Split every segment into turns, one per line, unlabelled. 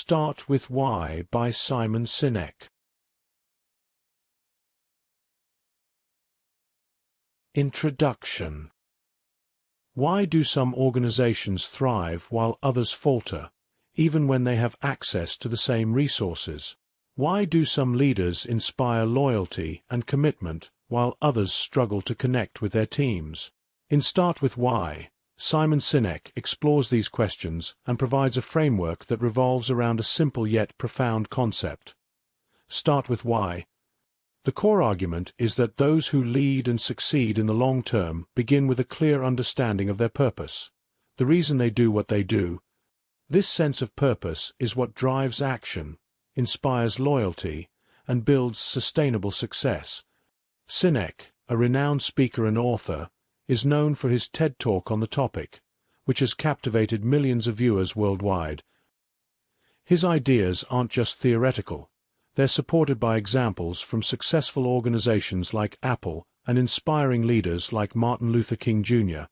Start with Why by Simon Sinek. Introduction. Why do some organizations thrive while others falter, even when they have access to the same resources? Why do some leaders inspire loyalty and commitment while others struggle to connect with their teams? In Start with Why, Simon Sinek explores these questions and provides a framework that revolves around a simple yet profound concept. Start with why. The core argument is that those who lead and succeed in the long term begin with a clear understanding of their purpose, the reason they do what they do. This sense of purpose is what drives action, inspires loyalty, and builds sustainable success. Sinek, a renowned speaker and author, is known for his TED Talk on the topic, which has captivated millions of viewers worldwide. His ideas aren't just theoretical. They're supported by examples from successful organizations like Apple and inspiring leaders like Martin Luther King Jr.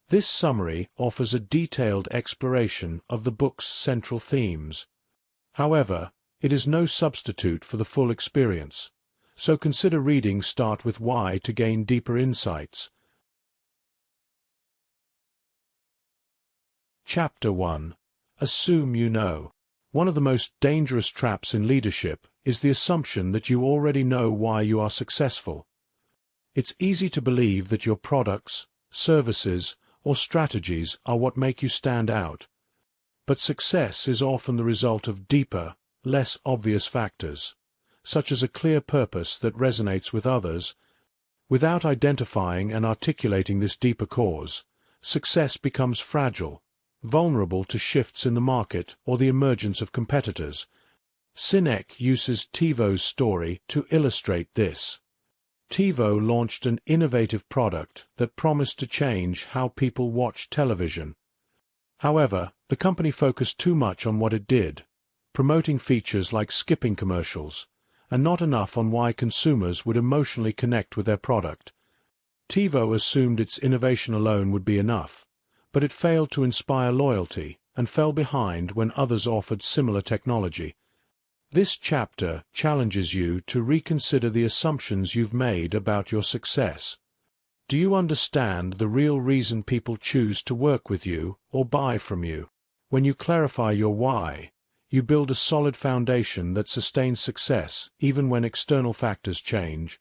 This summary offers a detailed exploration of the book's central themes. However, it is no substitute for the full experience, so consider reading Start with Why to gain deeper insights. Chapter 1. Assume you know. One of the most dangerous traps in leadership is the assumption that you already know why you are successful. It's easy to believe that your products, services, or strategies are what make you stand out. But success is often the result of deeper, less obvious factors, such as a clear purpose that resonates with others. Without identifying and articulating this deeper cause, success becomes fragile, vulnerable to shifts in the market or the emergence of competitors. Sinek uses TiVo's story to illustrate this. TiVo launched an innovative product that promised to change how people watch television. However, the company focused too much on what it did, promoting features like skipping commercials, and not enough on why consumers would emotionally connect with their product. TiVo assumed its innovation alone would be enough, but it failed to inspire loyalty and fell behind when others offered similar technology. This chapter challenges you to reconsider the assumptions you've made about your success. Do you understand the real reason people choose to work with you or buy from you? When you clarify your why, you build a solid foundation that sustains success even when external factors change.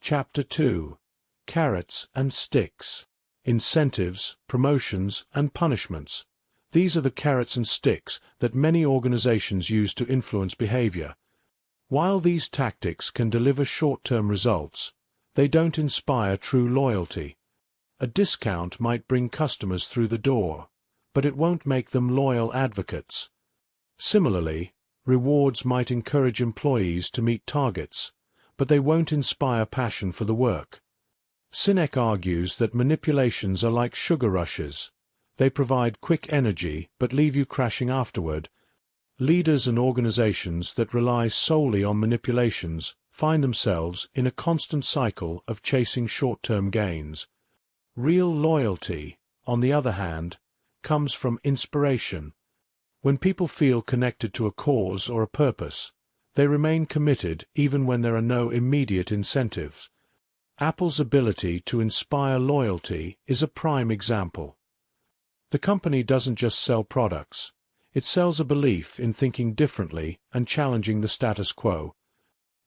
Chapter 2. Carrots and Sticks. Incentives, promotions, and punishments. These are the carrots and sticks that many organizations use to influence behavior. While these tactics can deliver short-term results, they don't inspire true loyalty. A discount might bring customers through the door, but it won't make them loyal advocates. Similarly, rewards might encourage employees to meet targets, but they won't inspire passion for the work. Sinek argues that manipulations are like sugar rushes. They provide quick energy but leave you crashing afterward. Leaders and organizations that rely solely on manipulations find themselves in a constant cycle of chasing short-term gains. Real loyalty, on the other hand, comes from inspiration. When people feel connected to a cause or a purpose, they remain committed even when there are no immediate incentives. Apple's ability to inspire loyalty is a prime example. The company doesn't just sell products, it sells a belief in thinking differently and challenging the status quo.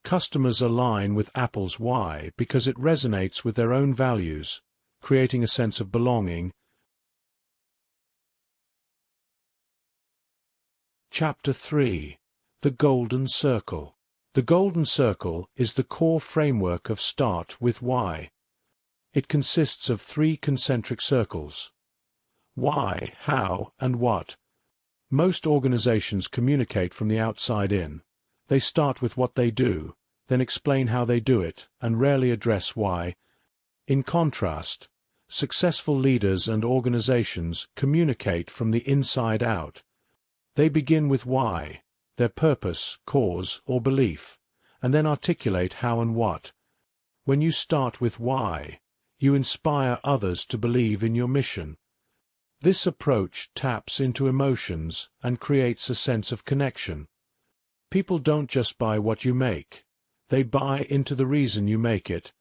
Customers align with Apple's why because it resonates with their own values, creating a sense of belonging. Chapter 3. The Golden Circle. The Golden Circle is the core framework of Start with Why. It consists of 3 concentric circles: why, how, and what. Most organizations communicate from the outside in. They start with what they do, then explain how they do it, and rarely address why. In contrast, successful leaders and organizations communicate from the inside out. They begin with why, their purpose, cause, or belief, and then articulate how and what. When you start with why, you inspire others to believe in your mission. This approach taps into emotions and creates a sense of connection. People don't just buy what you make. They buy into the reason you make it.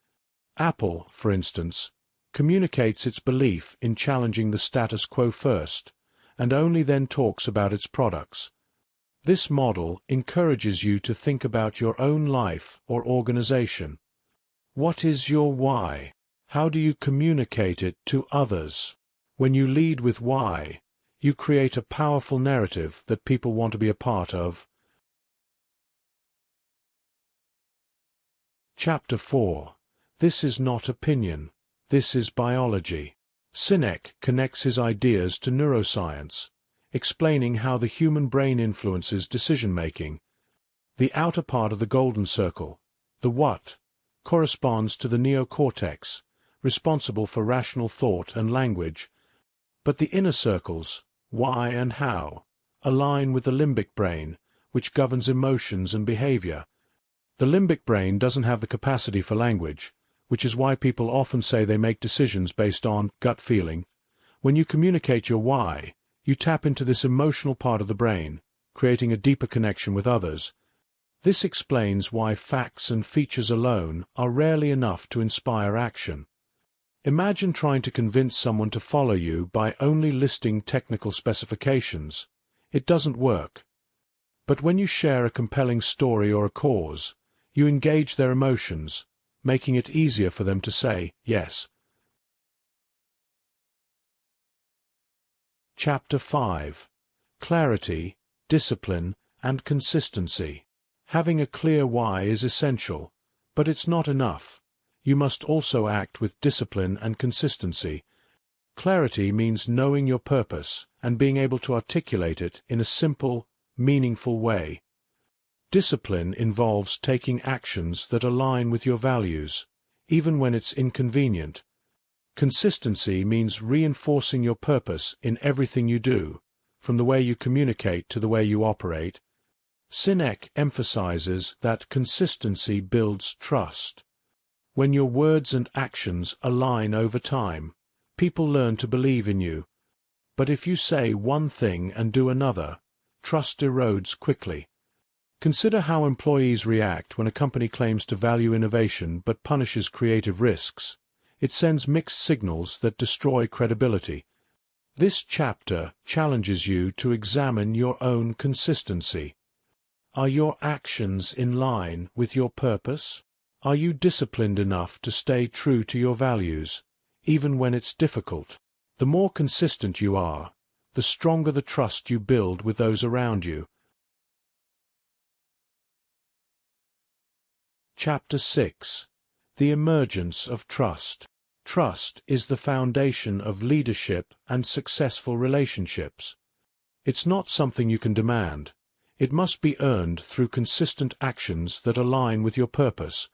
Apple, for instance, communicates its belief in challenging the status quo first, and only then talks about its products. This model encourages you to think about your own life or organization. What is your why? How do you communicate it to others? When you lead with why, you create a powerful narrative that people want to be a part of. Chapter 4. This is not opinion. This is biology. Sinek connects his ideas to neuroscience, explaining how the human brain influences decision-making. The outer part of the golden circle, the what, corresponds to the neocortex, responsible for rational thought and language, but the inner circles, why and how, align with the limbic brain, which governs emotions and behavior. The limbic brain doesn't have the capacity for language, which is why people often say they make decisions based on gut feeling. When you communicate your why, you tap into this emotional part of the brain, creating a deeper connection with others. This explains why facts and features alone are rarely enough to inspire action. Imagine trying to convince someone to follow you by only listing technical specifications. It doesn't work. But when you share a compelling story or a cause, you engage their emotions, making it easier for them to say yes. Chapter 5. Clarity, Discipline, and Consistency. Having a clear why is essential, but it's not enough. You must also act with discipline and consistency. Clarity means knowing your purpose and being able to articulate it in a simple, meaningful way. Discipline involves taking actions that align with your values, even when it's inconvenient. Consistency means reinforcing your purpose in everything you do, from the way you communicate to the way you operate. Sinek emphasizes that consistency builds trust. When your words and actions align over time, people learn to believe in you. But if you say one thing and do another, trust erodes quickly. Consider how employees react when a company claims to value innovation but punishes creative risks. It sends mixed signals that destroy credibility. This chapter challenges you to examine your own consistency. Are your actions in line with your purpose? Are you disciplined enough to stay true to your values, even when it's difficult? The more consistent you are, the stronger the trust you build with those around you. Chapter 6. The Emergence of Trust. Trust is the foundation of leadership and successful relationships. It's not something you can demand. It must be earned through consistent actions that align with your purpose.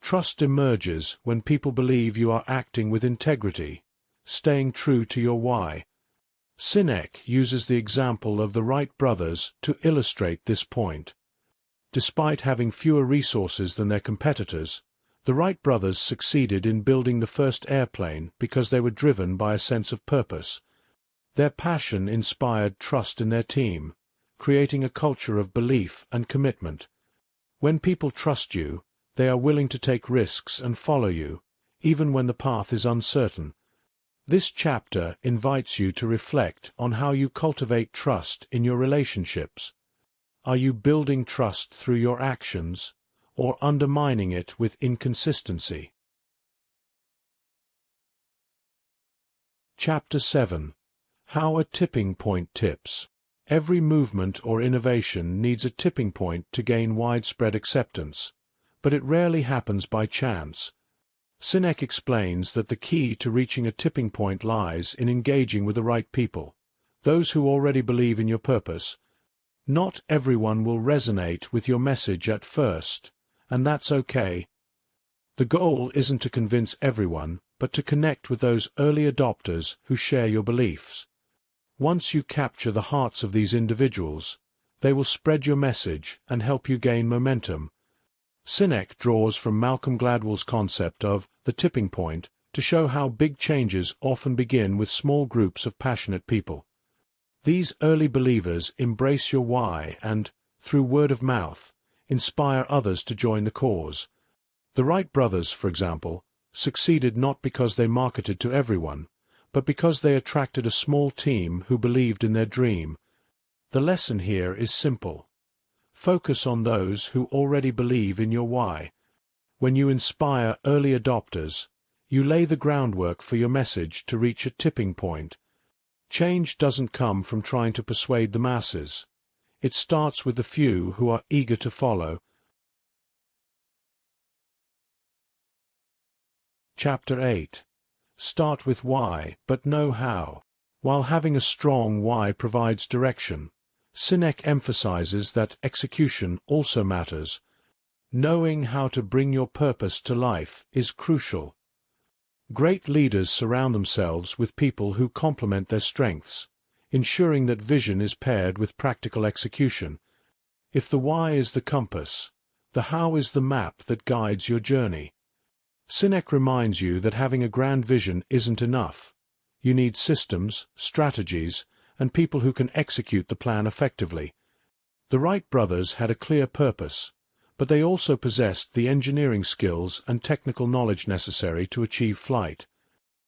Trust emerges when people believe you are acting with integrity, staying true to your why. Sinek uses the example of the Wright brothers to illustrate this point. Despite having fewer resources than their competitors, the Wright brothers succeeded in building the first airplane because they were driven by a sense of purpose. Their passion inspired trust in their team, creating a culture of belief and commitment. When people trust you, they are willing to take risks and follow you, even when the path is uncertain. This chapter invites you to reflect on how you cultivate trust in your relationships. Are you building trust through your actions, or undermining it with inconsistency? Chapter 7. How a Tipping Point Tips. Every movement or innovation needs a tipping point to gain widespread acceptance, but it rarely happens by chance. Sinek explains that the key to reaching a tipping point lies in engaging with the right people, those who already believe in your purpose. Not everyone will resonate with your message at first, and that's okay. The goal isn't to convince everyone, but to connect with those early adopters who share your beliefs. Once you capture the hearts of these individuals, they will spread your message and help you gain momentum. Sinek draws from Malcolm Gladwell's concept of the tipping point to show how big changes often begin with small groups of passionate people. These early believers embrace your why and, through word of mouth, inspire others to join the cause. The Wright brothers, for example, succeeded not because they marketed to everyone, but because they attracted a small team who believed in their dream. The lesson here is simple. Focus on those who already believe in your why. When you inspire early adopters, you lay the groundwork for your message to reach a tipping point. Change doesn't come from trying to persuade the masses. It starts with the few who are eager to follow. Chapter 8. Start with why, but know how. While having a strong why provides direction, Sinek emphasizes that execution also matters. Knowing how to bring your purpose to life is crucial. Great leaders surround themselves with people who complement their strengths, ensuring that vision is paired with practical execution. If the why is the compass, the how is the map that guides your journey. Sinek reminds you that having a grand vision isn't enough. You need systems, strategies, and people who can execute the plan effectively. The Wright brothers had a clear purpose, but they also possessed the engineering skills and technical knowledge necessary to achieve flight.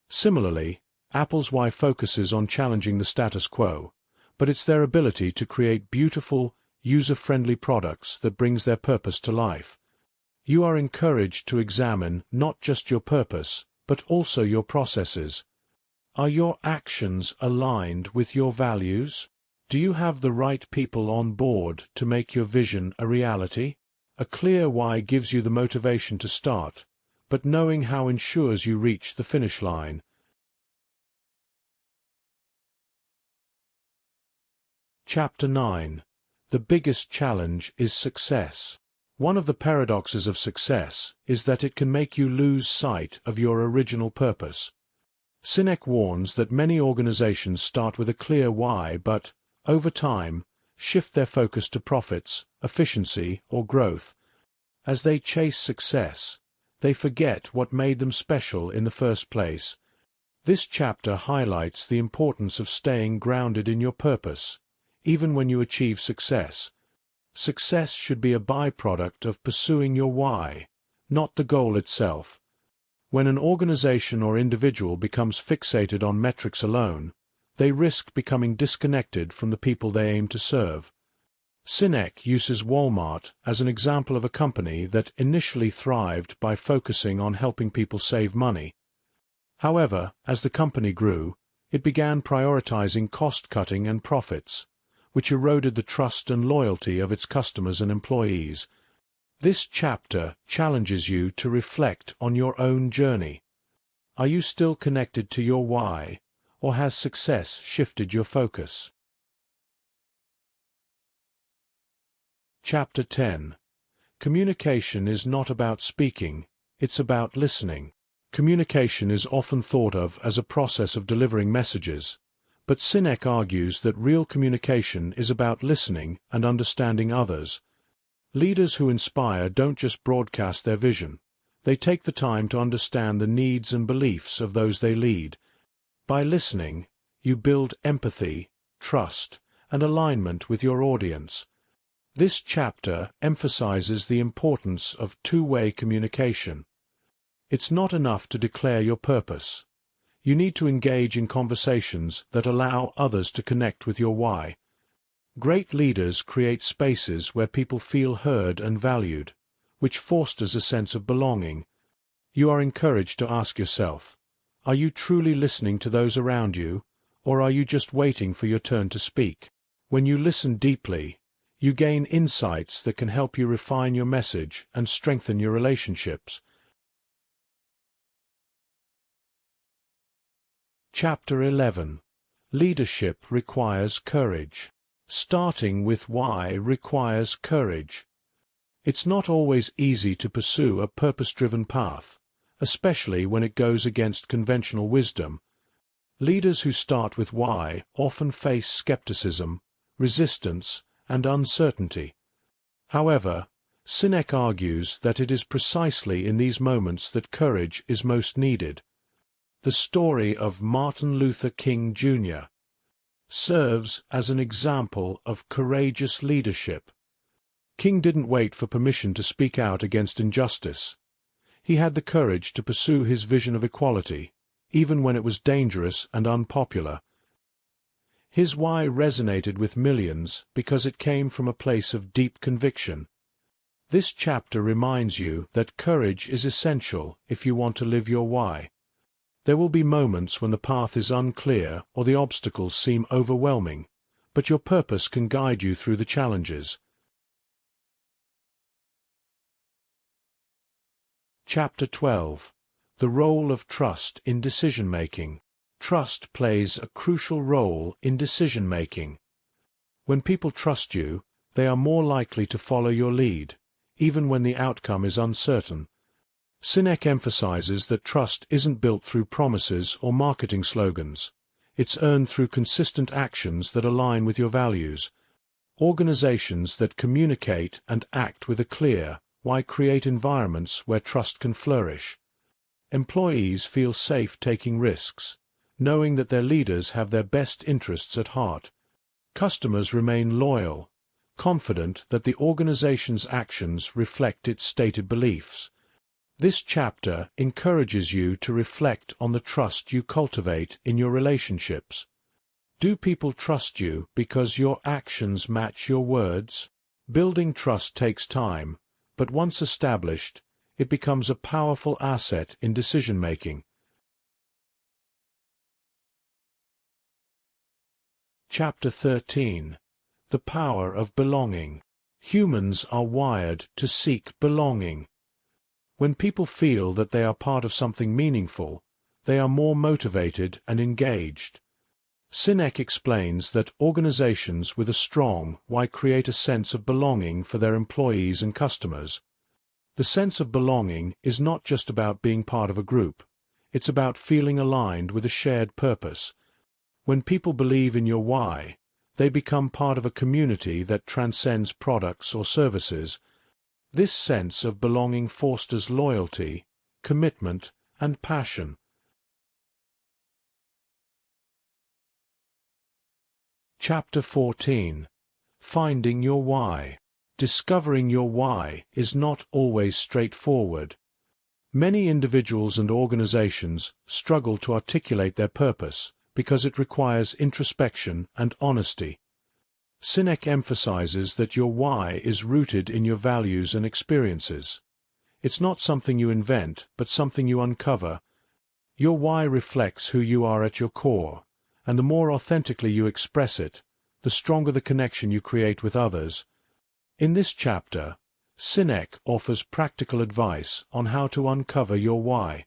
Similarly, Apple's why focuses on challenging the status quo, but it's their ability to create beautiful, user-friendly products that brings their purpose to life. You are encouraged to examine not just your purpose, but also your processes. Are your actions aligned with your values? Do you have the right people on board to make your vision a reality? A clear why gives you the motivation to start, but knowing how ensures you reach the finish line. Chapter 9. The biggest challenge is success. One of the paradoxes of success is that it can make you lose sight of your original purpose. Sinek warns that many organizations start with a clear why but, over time, shift their focus to profits, efficiency, or growth. As they chase success, they forget what made them special in the first place. This chapter highlights the importance of staying grounded in your purpose, even when you achieve success. Success should be a byproduct of pursuing your why, not the goal itself. When an organization or individual becomes fixated on metrics alone, they risk becoming disconnected from the people they aim to serve. Sinek uses Walmart as an example of a company that initially thrived by focusing on helping people save money. However, as the company grew, it began prioritizing cost-cutting and profits, which eroded the trust and loyalty of its customers and employees. This chapter challenges you to reflect on your own journey. Are you still connected to your why, or has success shifted your focus? Chapter 10. Communication is not about speaking, it's about listening. Communication is often thought of as a process of delivering messages, but Sinek argues that real communication is about listening and understanding others. Leaders who inspire don't just broadcast their vision. They take the time to understand the needs and beliefs of those they lead. By listening, you build empathy, trust, and alignment with your audience. This chapter emphasizes the importance of two-way communication. It's not enough to declare your purpose. You need to engage in conversations that allow others to connect with your why. Great leaders create spaces where people feel heard and valued, which fosters a sense of belonging. You are encouraged to ask yourself, are you truly listening to those around you, or are you just waiting for your turn to speak? When you listen deeply, you gain insights that can help you refine your message and strengthen your relationships. Chapter 11. Leadership requires courage. Starting with why requires courage. It's not always easy to pursue a purpose-driven path, especially when it goes against conventional wisdom. Leaders who start with why often face skepticism, resistance, and uncertainty. However, Sinek argues that it is precisely in these moments that courage is most needed. The story of Martin Luther King Jr. serves as an example of courageous leadership. King didn't wait for permission to speak out against injustice. He had the courage to pursue his vision of equality, even when it was dangerous and unpopular. His why resonated with millions because it came from a place of deep conviction. This chapter reminds you that courage is essential if you want to live your why. There will be moments when the path is unclear or the obstacles seem overwhelming, but your purpose can guide you through the challenges. Chapter 12. The Role of Trust in Decision-Making. Trust plays a crucial role in decision-making. When people trust you, they are more likely to follow your lead, even when the outcome is uncertain. Sinek emphasizes that trust isn't built through promises or marketing slogans. It's earned through consistent actions that align with your values. Organizations that communicate and act with a clear why create environments where trust can flourish. Employees feel safe taking risks, knowing that their leaders have their best interests at heart. Customers remain loyal, confident that the organization's actions reflect its stated beliefs. This chapter encourages you to reflect on the trust you cultivate in your relationships. Do people trust you because your actions match your words? Building trust takes time, but once established, it becomes a powerful asset in decision-making. Chapter 13. The Power of Belonging. Humans are wired to seek belonging. When people feel that they are part of something meaningful, they are more motivated and engaged. Sinek explains that organizations with a strong why create a sense of belonging for their employees and customers. The sense of belonging is not just about being part of a group. It's about feeling aligned with a shared purpose. When people believe in your why, they become part of a community that transcends products or services. This sense of belonging fosters loyalty, commitment, and passion. Chapter 14. Finding Your Why. Discovering your why is not always straightforward. Many individuals and organizations struggle to articulate their purpose because it requires introspection and honesty. Sinek emphasizes that your why is rooted in your values and experiences. It's not something you invent, but something you uncover. Your why reflects who you are at your core, and the more authentically you express it, the stronger the connection you create with others. In this chapter, Sinek offers practical advice on how to uncover your why.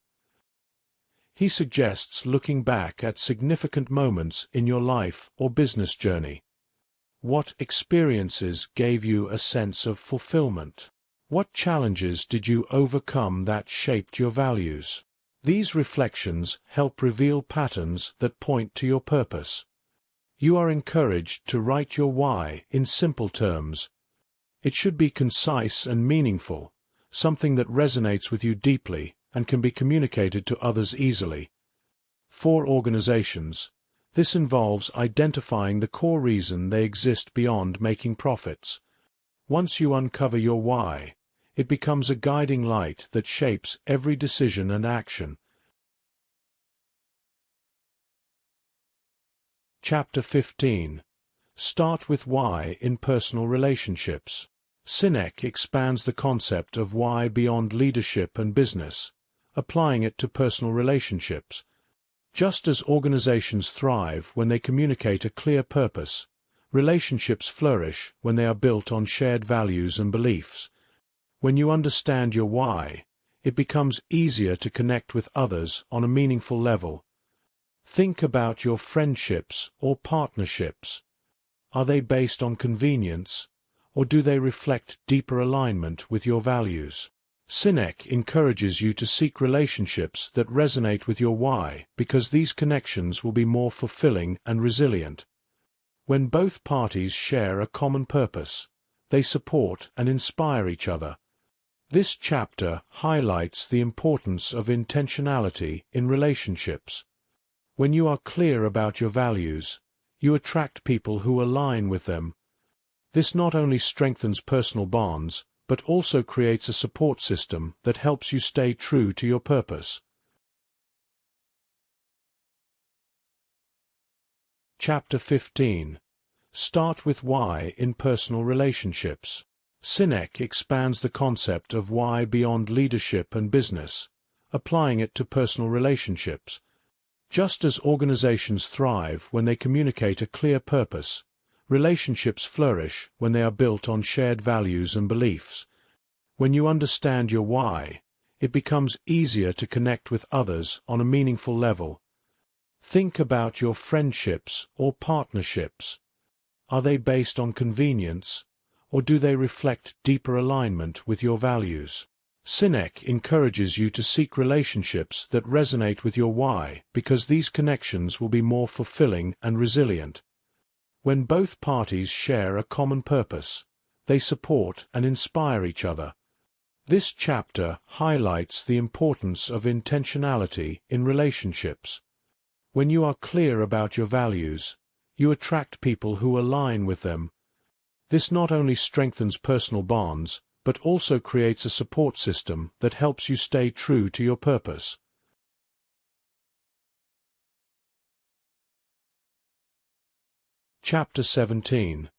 He suggests looking back at significant moments in your life or business journey. What experiences gave you a sense of fulfillment? What challenges did you overcome that shaped your values? These reflections help reveal patterns that point to your purpose. You are encouraged to write your why in simple terms. It should be concise and meaningful, something that resonates with you deeply and can be communicated to others easily. For organizations, this involves identifying the core reason they exist beyond making profits. Once you uncover your why, it becomes a guiding light that shapes every decision and action. Chapter 15. Start with why in personal relationships. Sinek expands the concept of why beyond leadership and business, applying it to personal relationships. Just as organizations thrive when they communicate a clear purpose, relationships flourish when they are built on shared values and beliefs. When you understand your why, it becomes easier to connect with others on a meaningful level. Think about your friendships or partnerships. Are they based on convenience, or do they reflect deeper alignment with your values? Sinek encourages you to seek relationships that resonate with your why because these connections will be more fulfilling and resilient. When both parties share a common purpose, they support and inspire each other. This chapter highlights the importance of intentionality in relationships. When you are clear about your values, you attract people who align with them. This not only strengthens personal bonds, but also creates a support system that helps you stay true to your purpose. Chapter 15. Start with why in personal relationships. Sinek expands the concept of why beyond leadership and business, applying it to personal relationships. Just as organizations thrive when they communicate a clear purpose, relationships flourish when they are built on shared values and beliefs. When you understand your why, it becomes easier to connect with others on a meaningful level. Think about your friendships or partnerships. Are they based on convenience, or do they reflect deeper alignment with your values? Sinek encourages you to seek relationships that resonate with your why because these connections will be more fulfilling and resilient. When both parties share a common purpose, they support and inspire each other. This chapter highlights the importance of intentionality in relationships. When you are clear about your values, you attract people who align with them. This not only strengthens personal bonds, but also creates a support system that helps you stay true to your purpose. Chapter 17.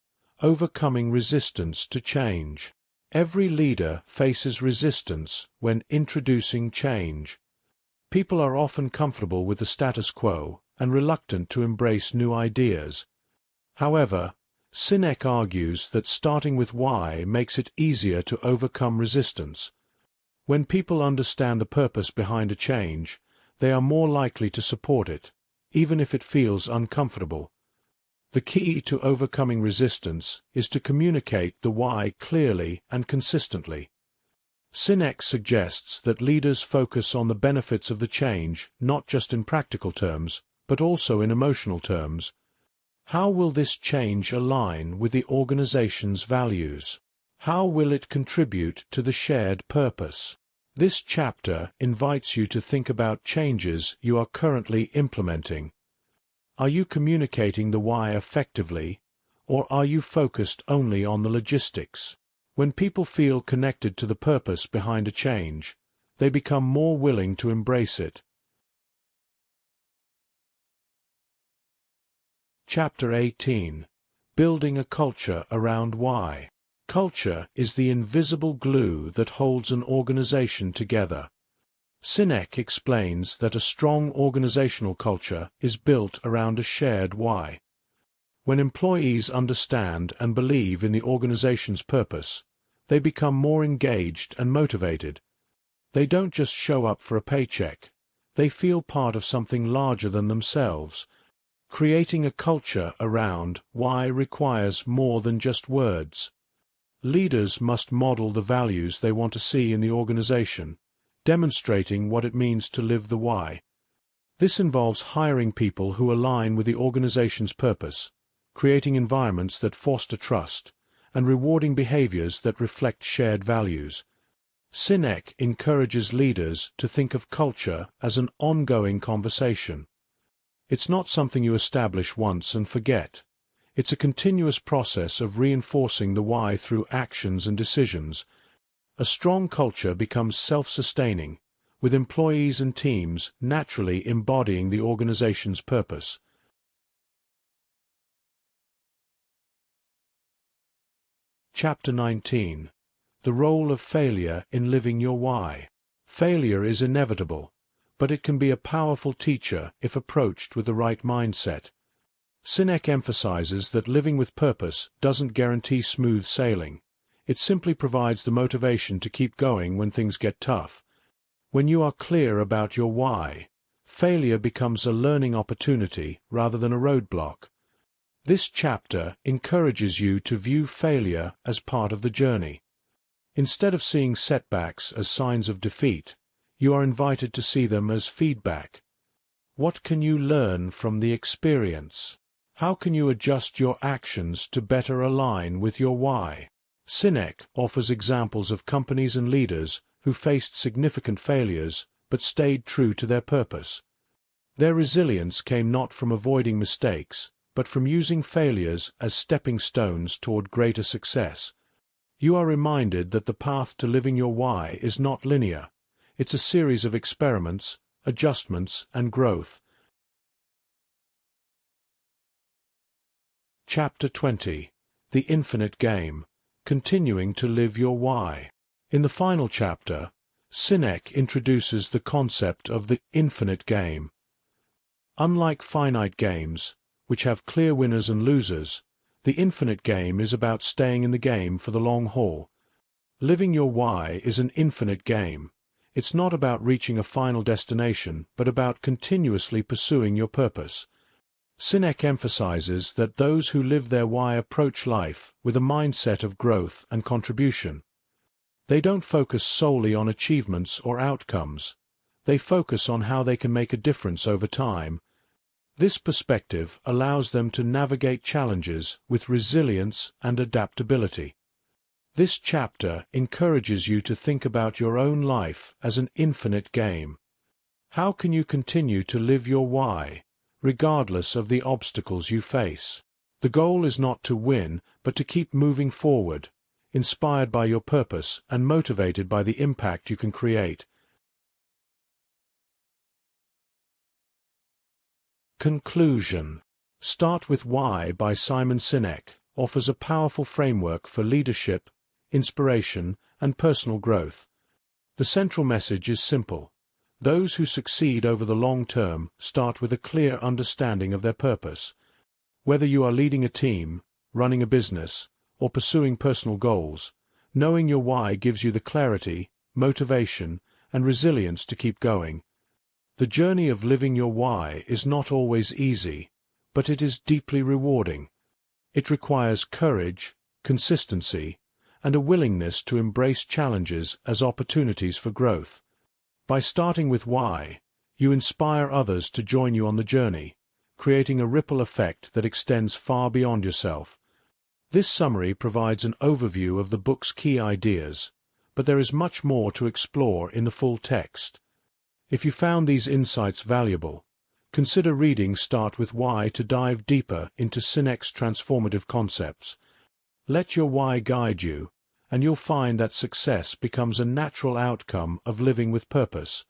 Overcoming resistance to change. Every leader faces resistance when introducing change. People are often comfortable with the status quo and reluctant to embrace new ideas. However, Sinek argues that starting with why makes it easier to overcome resistance. When people understand the purpose behind a change, they are more likely to support it, even if it feels uncomfortable. The key to overcoming resistance is to communicate the why clearly and consistently. Sinek suggests that leaders focus on the benefits of the change not just in practical terms, but also in emotional terms. How will this change align with the organization's values? How will it contribute to the shared purpose? This chapter invites you to think about changes you are currently implementing. Are you communicating the why effectively, or are you focused only on the logistics? When people feel connected to the purpose behind a change, they become more willing to embrace it. Chapter 18. Building a culture around why. Culture is the invisible glue that holds an organization together. Sinek explains that a strong organizational culture is built around a shared why. When employees understand and believe in the organization's purpose, they become more engaged and motivated. They don't just show up for a paycheck. They feel part of something larger than themselves. Creating a culture around why requires more than just words. Leaders must model the values they want to see in the organization, demonstrating what it means to live the why. This involves hiring people who align with the organization's purpose, creating environments that foster trust, and rewarding behaviors that reflect shared values. Sinek encourages leaders to think of culture as an ongoing conversation. It's not something you establish once and forget. It's a continuous process of reinforcing the why through actions and decisions. A strong culture becomes self-sustaining, with employees and teams naturally embodying the organization's purpose. Chapter 19. The role of failure in living your why. Failure is inevitable, but it can be a powerful teacher if approached with the right mindset. Sinek emphasizes that living with purpose doesn't guarantee smooth sailing. It simply provides the motivation to keep going when things get tough. When you are clear about your why, failure becomes a learning opportunity rather than a roadblock. This chapter encourages you to view failure as part of the journey. Instead of seeing setbacks as signs of defeat, you are invited to see them as feedback. What can you learn from the experience? How can you adjust your actions to better align with your why? Sinek offers examples of companies and leaders who faced significant failures but stayed true to their purpose. Their resilience came not from avoiding mistakes, but from using failures as stepping stones toward greater success. You are reminded that the path to living your why is not linear. It's a series of experiments, adjustments, and growth. Chapter 20. The Infinite Game. Continuing to live your why. In the final chapter, Sinek introduces the concept of the infinite game. Unlike finite games, which have clear winners and losers, the infinite game is about staying in the game for the long haul. Living your why is an infinite game. It's not about reaching a final destination, but about continuously pursuing your purpose. Sinek emphasizes that those who live their why approach life with a mindset of growth and contribution. They don't focus solely on achievements or outcomes. They focus on how they can make a difference over time. This perspective allows them to navigate challenges with resilience and adaptability. This chapter encourages you to think about your own life as an infinite game. How can you continue to live your why, regardless of the obstacles you face? The goal is not to win, but to keep moving forward, inspired by your purpose and motivated by the impact you can create. Conclusion. Start with Why by Simon Sinek offers a powerful framework for leadership, inspiration, and personal growth. The central message is simple. Those who succeed over the long term start with a clear understanding of their purpose. Whether you are leading a team, running a business, or pursuing personal goals, knowing your why gives you the clarity, motivation, and resilience to keep going. The journey of living your why is not always easy, but it is deeply rewarding. It requires courage, consistency, and a willingness to embrace challenges as opportunities for growth. By starting with why, you inspire others to join you on the journey, creating a ripple effect that extends far beyond yourself. This summary provides an overview of the book's key ideas, but there is much more to explore in the full text. If you found these insights valuable, consider reading Start with Why to dive deeper into Sinek's transformative concepts. Let your why guide you, and you'll find that success becomes a natural outcome of living with purpose.